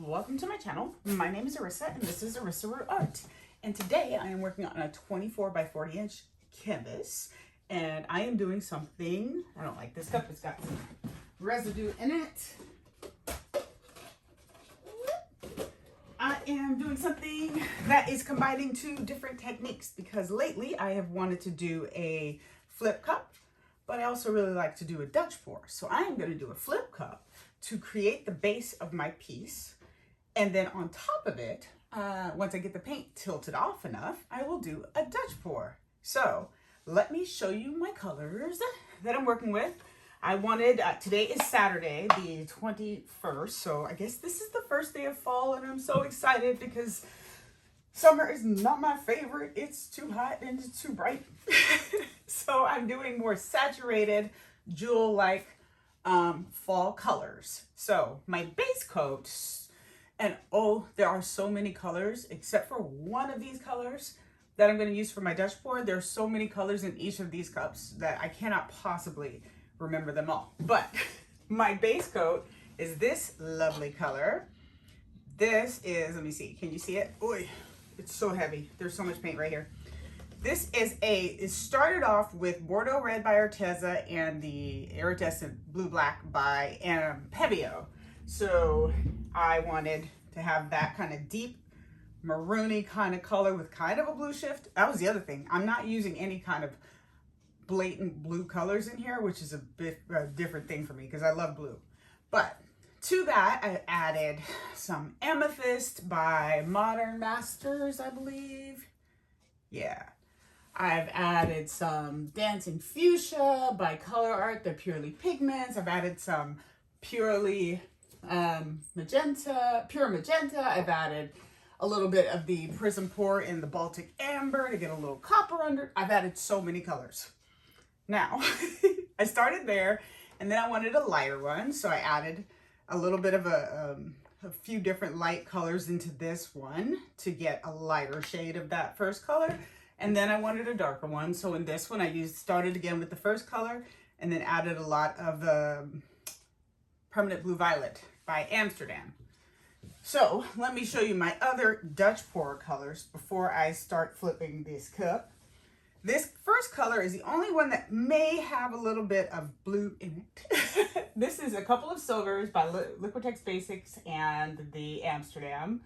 welcome to my channel. My name is Arissa and this is Arissa Root Art. And today I am working on a 24 by 40 inch canvas and I am doing something, I don't like this cup, it's got some residue in it. I am doing something that is combining two different techniques because lately I have wanted to do a flip cup, but I also really like to do a Dutch pour. So I am going to do a flip cup to create the base of my piece. And then on top of it, once I get the paint tilted off enough, I will do a Dutch pour. So let me show you my colors that I'm working with. I wanted, today is Saturday, the 21st. So I guess this is the first day of fall and I'm so excited because summer is not my favorite. It's too hot and it's too bright. So I'm doing more saturated, jewel-like fall colors. So my base coat, and oh, there are so many colors except for one of these colors that I'm going to use for my Dutch pour. There's so many colors in each of these cups that I cannot possibly remember them all. But my base coat is this lovely color. This is, let me see, can you see it? Oy, it's so heavy. There's so much paint right here. This is it started off with Bordeaux Red by Arteza and the Iridescent Blue Black by Pebeo. So I wanted to have that kind of deep maroony kind of color with kind of a blue shift. That was the other thing. I'm not using any kind of blatant blue colors in here, which is a bit different thing for me because I love blue. But to that, I added some Amethyst by Modern Masters, I believe. Yeah. I've added some Dancing Fuchsia by Color Art. They're purely pigments. I've added some purely pure magenta. I've added a little bit of the Prism Pour in the Baltic Amber to get a little copper under. I've added so many colors. Now, I started there and then I wanted a lighter one. So I added a little bit of a few different light colors into this one to get a lighter shade of that first color. And then I wanted a darker one. So in this one, I started again with the first color and then added a lot of Permanent Blue Violet by Amsterdam. So let me show you my other Dutch pour colors before I start flipping this cup. This first color is the only one that may have a little bit of blue in it. This is a couple of silvers by Liquitex Basics and the Amsterdam.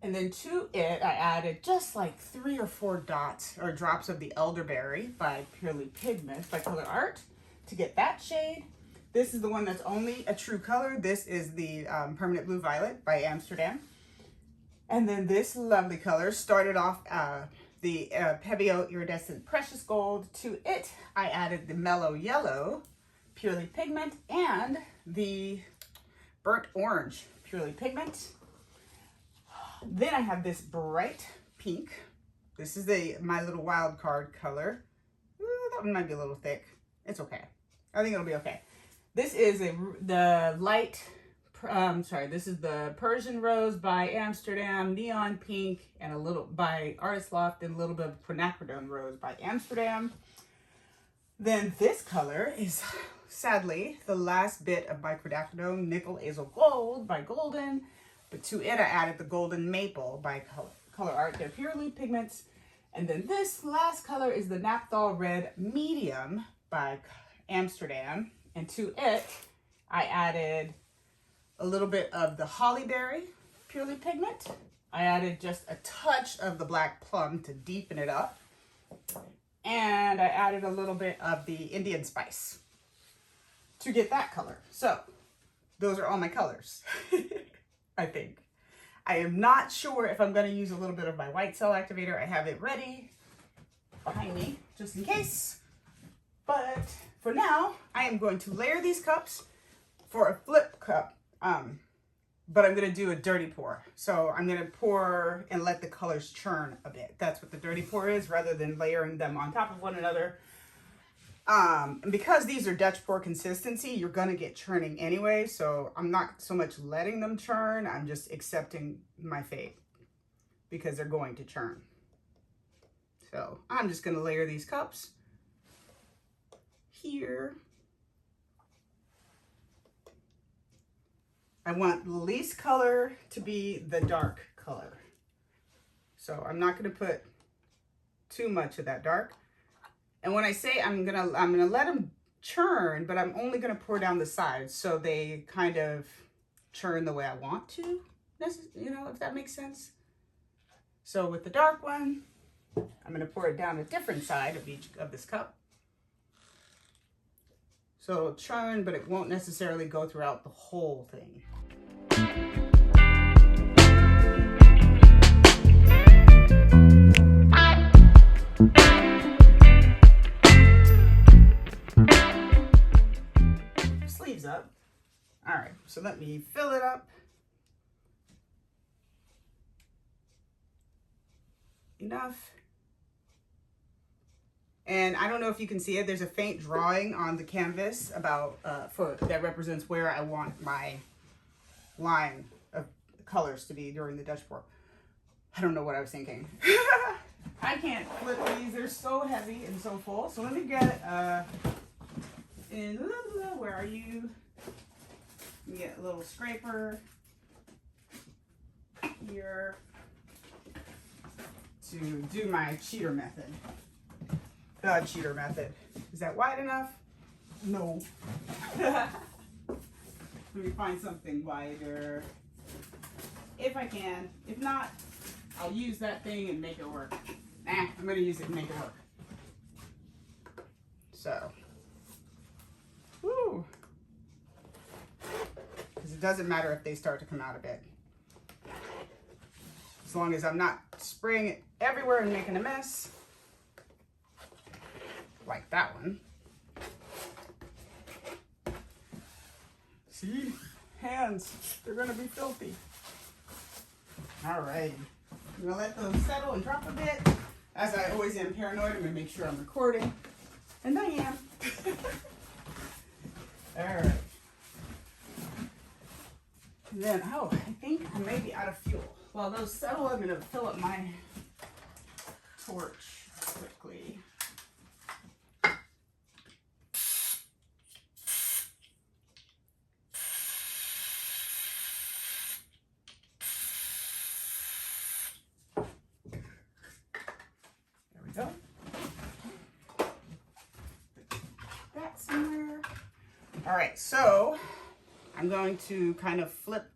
And then to it, I added just like 3 or 4 dots or drops of the Elderberry by Purely Pigments by Color Art to get that shade. This is the one that's only a true color. This is the Permanent Blue Violet by Amsterdam. And then this lovely color started off the Pebeo Iridescent Precious Gold. To it, I added the Mellow Yellow Purely Pigment and the Burnt Orange Purely Pigment. Then I have this bright pink. This is my little wild card color. Ooh, that one might be a little thick. It's okay. I think it'll be okay. This is the light, this is the Persian Rose by Amsterdam, Neon Pink, and a little by Artist Loft, and a little bit of Quinacridone Rose by Amsterdam. Then this color is sadly the last bit of my Quinacridone Nickel Azel Gold by Golden. But to it, I added the Golden Maple by Color Art. They're purely pigments. And then this last color is the Naphthol Red Medium by Amsterdam. And to it, I added a little bit of the Hollyberry Purely Pigment. I added just a touch of the Black Plum to deepen it up. And I added a little bit of the Indian Spice to get that color. So those are all my colors. I think. I am not sure if I'm going to use a little bit of my white cell activator. I have it ready behind me just in case. But for now, I am going to layer these cups for a flip cup. But I'm going to do a dirty pour. So I'm going to pour and let the colors churn a bit. That's what the dirty pour is rather than layering them on top of one another. And because these are Dutch pour consistency, you're going to get churning anyway. So I'm not so much letting them churn. I'm just accepting my fate because they're going to churn. So I'm just going to layer these cups here. I want the least color to be the dark color. So I'm not going to put too much of that dark. And when I say I'm gonna let them churn, but I'm only gonna pour down the sides so they kind of churn the way I want to. You know, if that makes sense. So with the dark one, I'm gonna pour it down a different side of each of this cup. So it'll churn, but it won't necessarily go throughout the whole thing. Sleeves up. All right, so let me fill it up. Enough. And I don't know if you can see it. There's a faint drawing on the canvas about that represents where I want my line of colors to be during the Dutch pour. I don't know what I was thinking. I can't flip these. They're so heavy and so full. So let me get where are you? Let me get a little scraper here to do my cheater method. The cheater method. Is that wide enough? No. Let me find something wider. If I can. If not, I'll use that thing and make it work. I'm going to use it and make it work. So. Woo. Because it doesn't matter if they start to come out a bit. As long as I'm not spraying it everywhere and making a mess. Like that one. See? Hands. They're going to be filthy. All right. I'm going to let those settle and drop a bit. As I always am paranoid, I'm going to make sure I'm recording. And I am. All right. And then, I think I may be out of fuel. While those settle, I'm going to fill up my torch quickly. There we go. Put that somewhere. All right, so I'm going to kind of flip.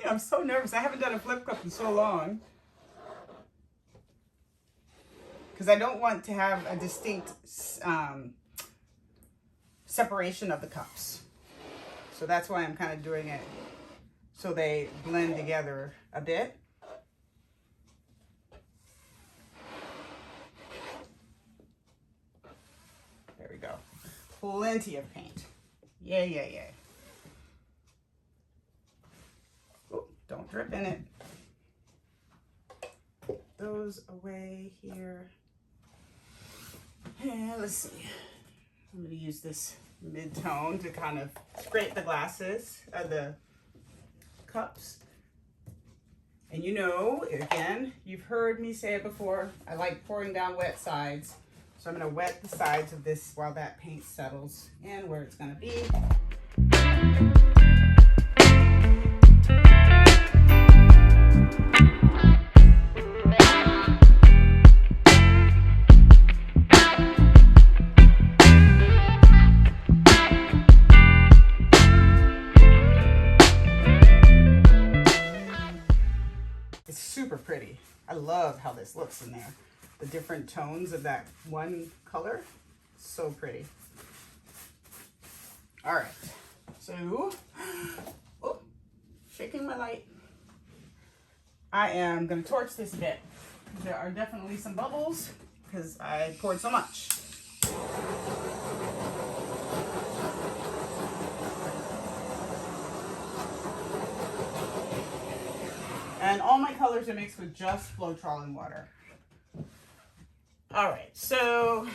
I'm so nervous. I haven't done a flip cup in so long. Because I don't want to have a distinct separation of the cups. So that's why I'm kind of doing it so they blend together a bit. There we go. Plenty of paint. Yay, yay, yay. Oh, don't drip in it. Put those away here. Yeah, let's see. I'm going to use this mid-tone to kind of scrape the glasses of the cups. And you know, again, you've heard me say it before, I like pouring down wet sides. So I'm going to wet the sides of this while that paint settles and where it's going to be. It's super pretty. I love how this looks in there. The different tones of that one color. So pretty. All right. So, oh, shaking my light. I am going to torch this a bit. There are definitely some bubbles because I poured so much. And all my colors are mixed with just Floetrol and water. All right, so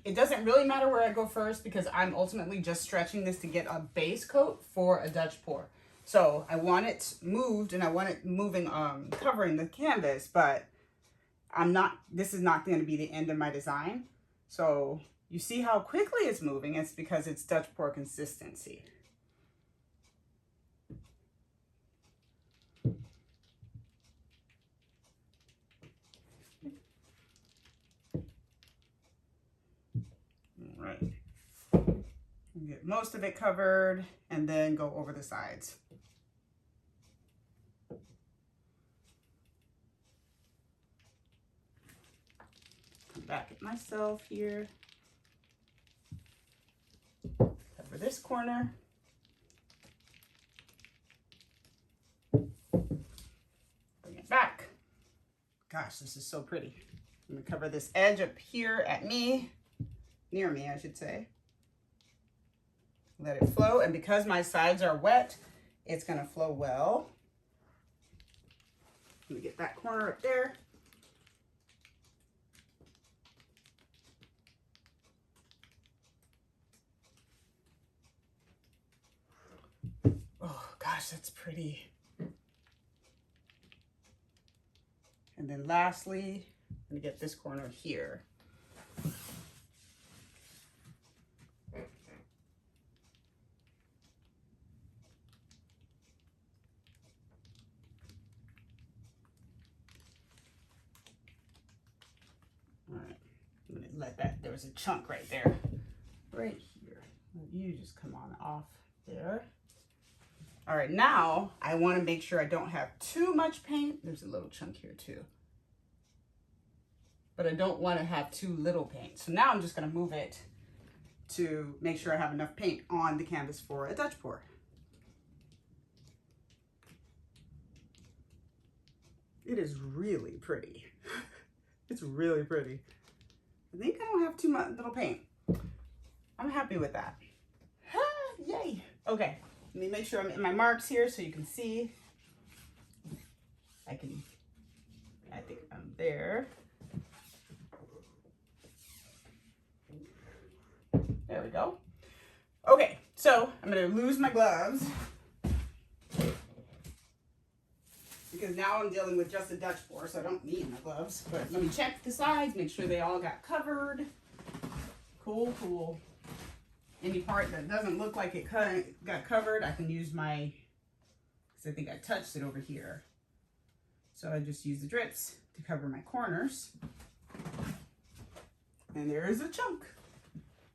it doesn't really matter where I go first because I'm ultimately just stretching this to get a base coat for a Dutch pour. So I want it moved and I want it moving, covering the canvas, but this is not going to be the end of my design. So you see how quickly it's moving. It's because it's Dutch pour consistency. Get most of it covered and then go over the sides. Come back at myself here. Cover this corner. Bring it back. Gosh, this is so pretty. I'm gonna cover this edge up here near me, I should say. Let it flow, and because my sides are wet, it's gonna flow well. Let me get that corner up there. Oh gosh, that's pretty. And then lastly, I'm gonna get this corner here. All right, I'm gonna let that, there was a chunk right there, right here. You just come on off there. All right, now I wanna make sure I don't have too much paint. There's a little chunk here too. But I don't wanna have too little paint. So now I'm just gonna move it to make sure I have enough paint on the canvas for a Dutch pour. It is really pretty. It's really pretty. I think I don't have too much little paint. I'm happy with that. Yay. Okay, let me make sure I'm in my marks here so you can see. I think I'm there. There we go. Okay, so I'm gonna lose my gloves because now I'm dealing with just a Dutch pour, so I don't need my gloves. But let me check the sides, make sure they all got covered. Cool, cool. Any part that doesn't look like it got covered, I can use my, because I think I touched it over here. So I just use the drips to cover my corners. And there is a chunk.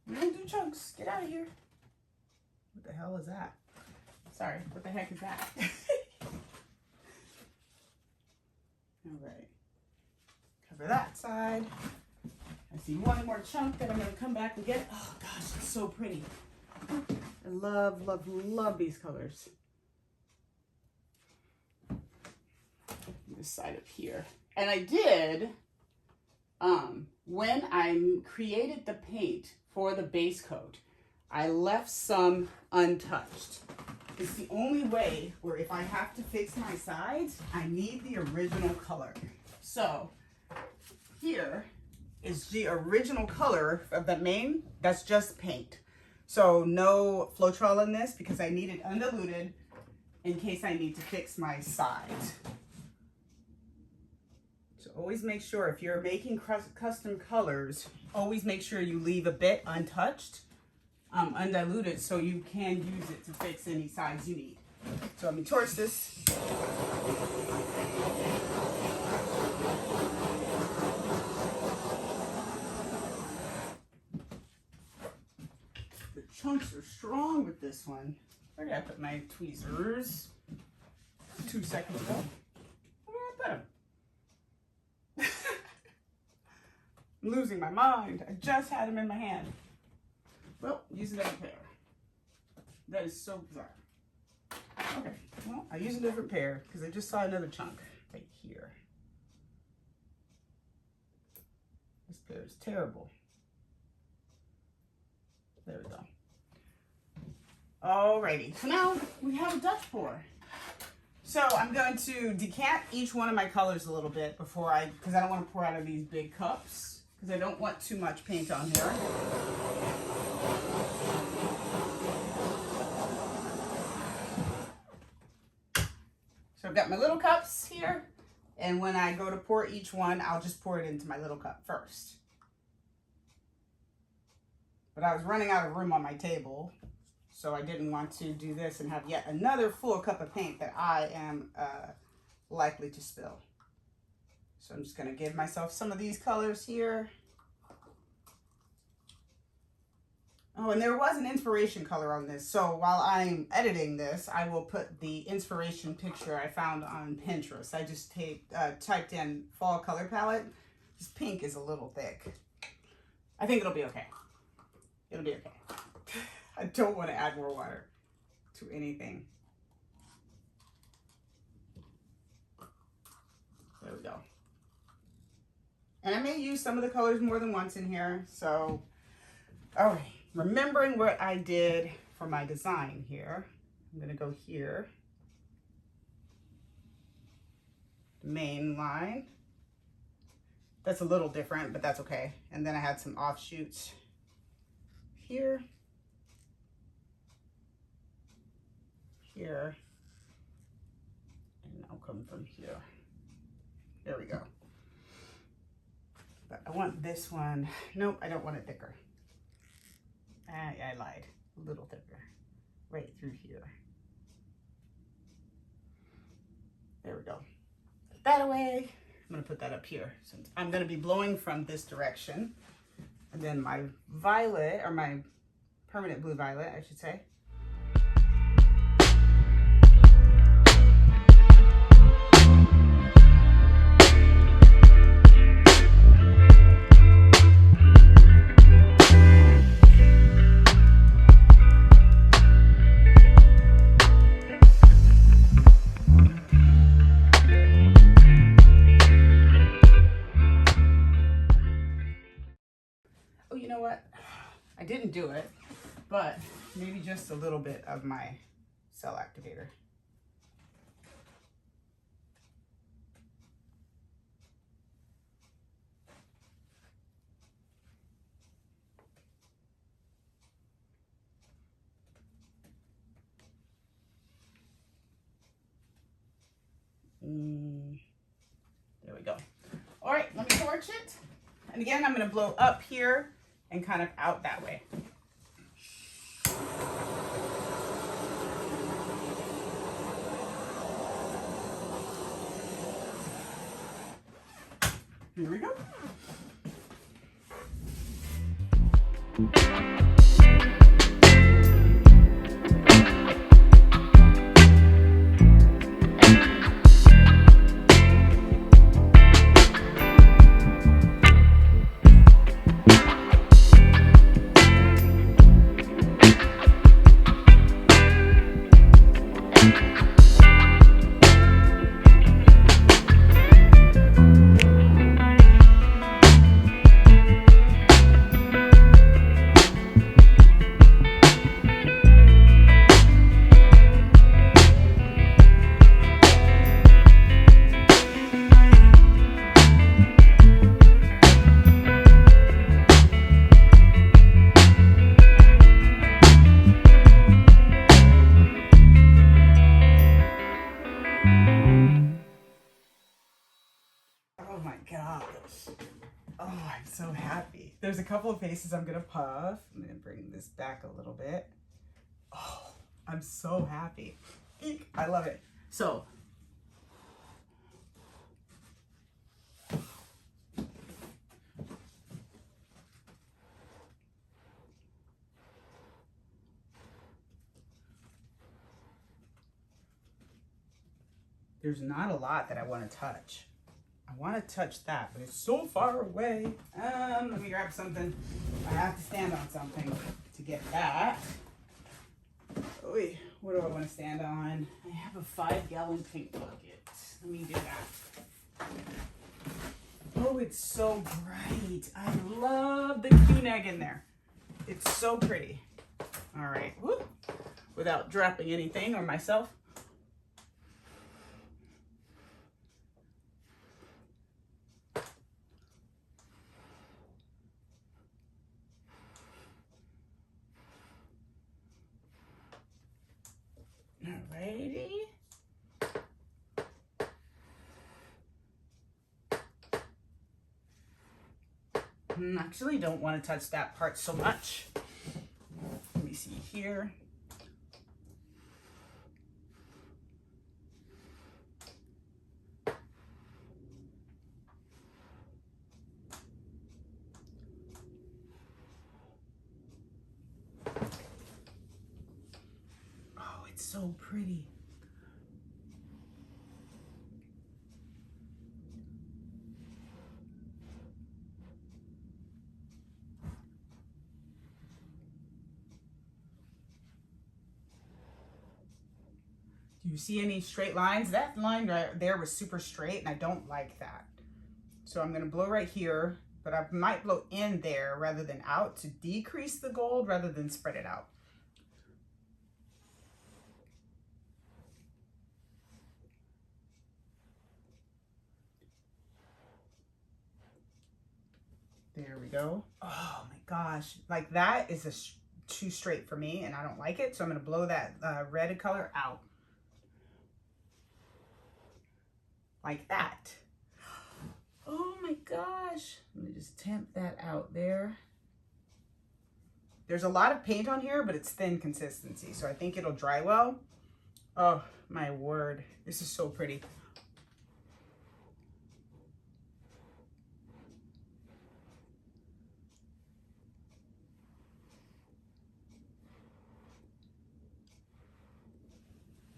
We don't do chunks. Get out of here. What the hell is that? Sorry, what the heck is that? All right. Cover that side. I see one more chunk that I'm going to come back and get. Oh gosh, it's so pretty. I love, love, love these colors. This side up here. And I did, when I created the paint for the base coat, I left some untouched. It's the only way where if I have to fix my sides, I need the original color. So here is the original color of the main, that's just paint. So no Floetrol in this because I need it undiluted in case I need to fix my sides. So always make sure if you're making custom colors, always make sure you leave a bit untouched, undiluted, so you can use it to fix any sides you need. So let me torch this. The chunks are strong with this one. Where did I put my tweezers? 2 seconds ago. Where did I put them? I'm losing my mind. I just had them in my hand. Well, use a different pair. That is so bizarre. Okay, well, I use a different pair because I just saw another chunk right here. This pair is terrible. There we go. Alrighty, so now we have a Dutch pour. So I'm going to decant each one of my colors a little bit before because I don't want to pour out of these big cups because I don't want too much paint on here. So I've got my little cups here, and when I go to pour each one, I'll just pour it into my little cup first. But I was running out of room on my table, so I didn't want to do this and have yet another full cup of paint that I am likely to spill. So I'm just going to give myself some of these colors here. Oh, and there was an inspiration color on this. So while I'm editing this, I will put the inspiration picture I found on Pinterest. I just typed in fall color palette. This pink is a little thick. I think it'll be okay. It'll be okay. I don't want to add more water to anything. There we go. And I may use some of the colors more than once in here. So, all right. Remembering what I did for my design here, I'm going to go here. Main line. That's a little different, but that's okay. And then I had some offshoots here, here, and I'll come from here. There we go. But I want this one. Nope, I don't want it thicker. I lied. A little thicker. Right through here. There we go. Put that away. I'm going to put that up here since I'm going to be blowing from this direction. And then my violet, or my permanent blue violet, I should say. Oh, you know what? I didn't do it, but maybe just a little bit of my cell activator. There we go. All right, let me torch it. And again, I'm going to blow up here and kind of out that way. Here we go. Oh my gosh. Oh, I'm so happy. There's a couple of faces I'm gonna puff. I'm gonna bring this back a little bit. Oh, I'm so happy. Eek, I love it. So, there's not a lot that I want to touch. I want to touch that, but it's so far away. Let me grab something. I have to stand on something to get that. Oy, what do I want to stand on? I have a 5-gallon paint bucket. Let me do that. Oh, it's so bright. I love the Q-neg in there. It's so pretty. All right, whoop. Without dropping anything or myself. Alrighty. Actually don't want to touch that part so much. Let me see here. so pretty. Do you see any straight lines? That line right there was super straight, and I don't like that. So I'm going to blow right here, but I might blow in there rather than out to decrease the gold rather than spread it out. There we go. Oh my gosh. Like that is too straight for me, and I don't like it. So I'm going to blow that red color out. Like that. Oh my gosh. Let me just temp that out there. There's a lot of paint on here, but it's thin consistency, so I think it'll dry well. Oh my word. This is so pretty.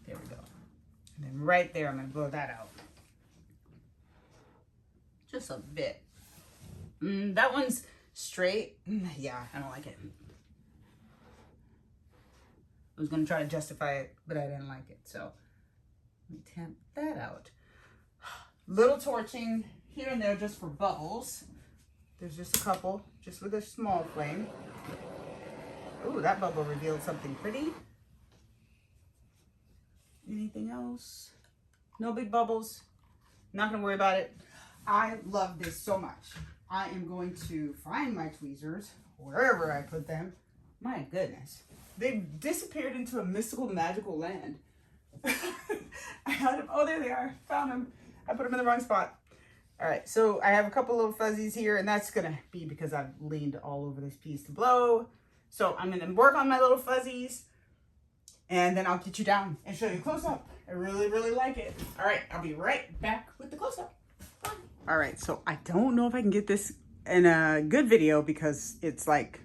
There we go. And then right there, I'm going to blow that out. Just a bit. That one's straight. Yeah, I don't like it. I was going to try to justify it, but I didn't like it. So let me tamp that out. Little torching here and there just for bubbles. There's just a couple, just with a small flame. Ooh, that bubble revealed something pretty. Anything else? No big bubbles. Not going to worry about it. I love this so much. I am going to find my tweezers wherever I put them. My goodness. They've disappeared into a mystical, magical land. I had them. Oh, there they are. Found them. I put them in the wrong spot. All right, so I have a couple little fuzzies here, and that's going to be because I've leaned all over this piece to blow. So I'm going to work on my little fuzzies, and then I'll get you down and show you close up. I really, really like it. All right, I'll be right back with the close up. Bye. All right, so I don't know if I can get this in a good video because it's like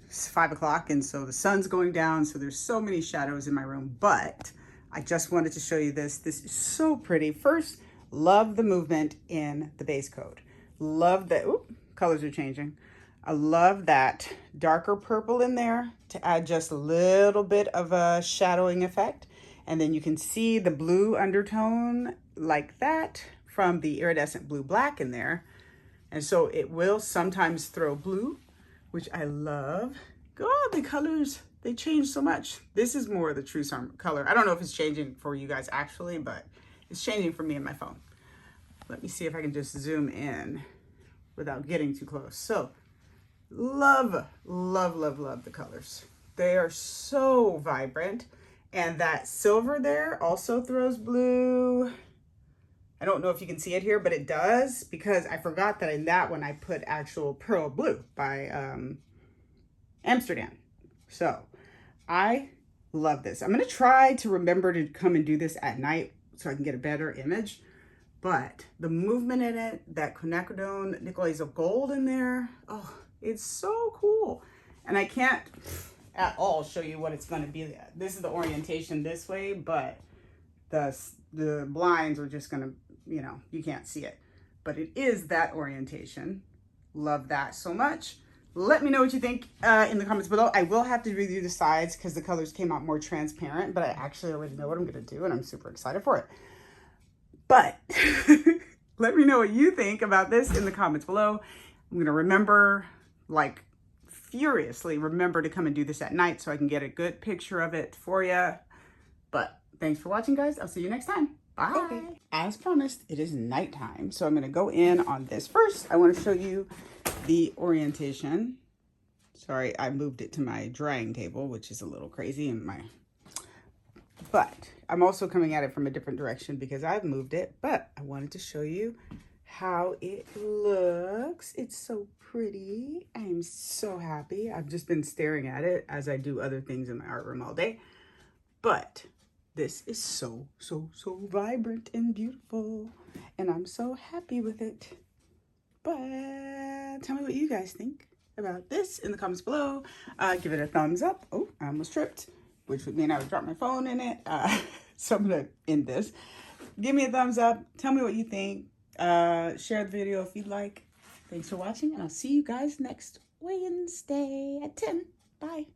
5 o'clock, and so the sun's going down, so there's so many shadows in my room, but I just wanted to show you this. This is so pretty. First, love the movement in the base coat. Love that, ooh, colors are changing. I love that darker purple in there to add just a little bit of a shadowing effect. And then you can see the blue undertone like that from the iridescent blue black in there. And so it will sometimes throw blue, which I love. God, the colors, they change so much. This is more of the true summer color. I don't know if it's changing for you guys actually, but it's changing for me in my phone. Let me see if I can just zoom in without getting too close. So love, love, love, love the colors. They are so vibrant. And that silver there also throws blue. I don't know if you can see it here, but it does, because I forgot that in that one I put actual pearl blue by Amsterdam. So I love this. I'm going to try to remember to come and do this at night so I can get a better image. But the movement in it, that quinacridone nickel of gold in there, oh, it's so cool. And I can't at all show you what it's going to be. This is the orientation this way, but the blinds are just going to, you know, you can't see it. But it is that orientation. Love that so much. Let me know what you think in the comments below. I will have to redo the sides because the colors came out more transparent, but I actually already know what I'm going to do, and I'm super excited for it. But let me know what you think about this in the comments below. I'm going to remember, like furiously remember, to come and do this at night so I can get a good picture of it for you. But thanks for watching, guys. I'll see you next time. Bye. Okay. As promised, it is nighttime, so I'm going to go in on this first. I want to show you the orientation. Sorry, I moved it to my drying table, which is a little crazy in my... But I'm also coming at it from a different direction because I've moved it. But I wanted to show you how it looks. It's so pretty. I'm so happy. I've just been staring at it as I do other things in my art room all day. But this is so, so, so vibrant and beautiful. And I'm so happy with it. But tell me what you guys think about this in the comments below. Give it a thumbs up. Oh, I almost tripped. which would mean I would drop my phone in it. So I'm going to end this. Give me a thumbs up. Tell me what you think. Share the video if you'd like. Thanks for watching, and I'll see you guys next Wednesday at 10. Bye.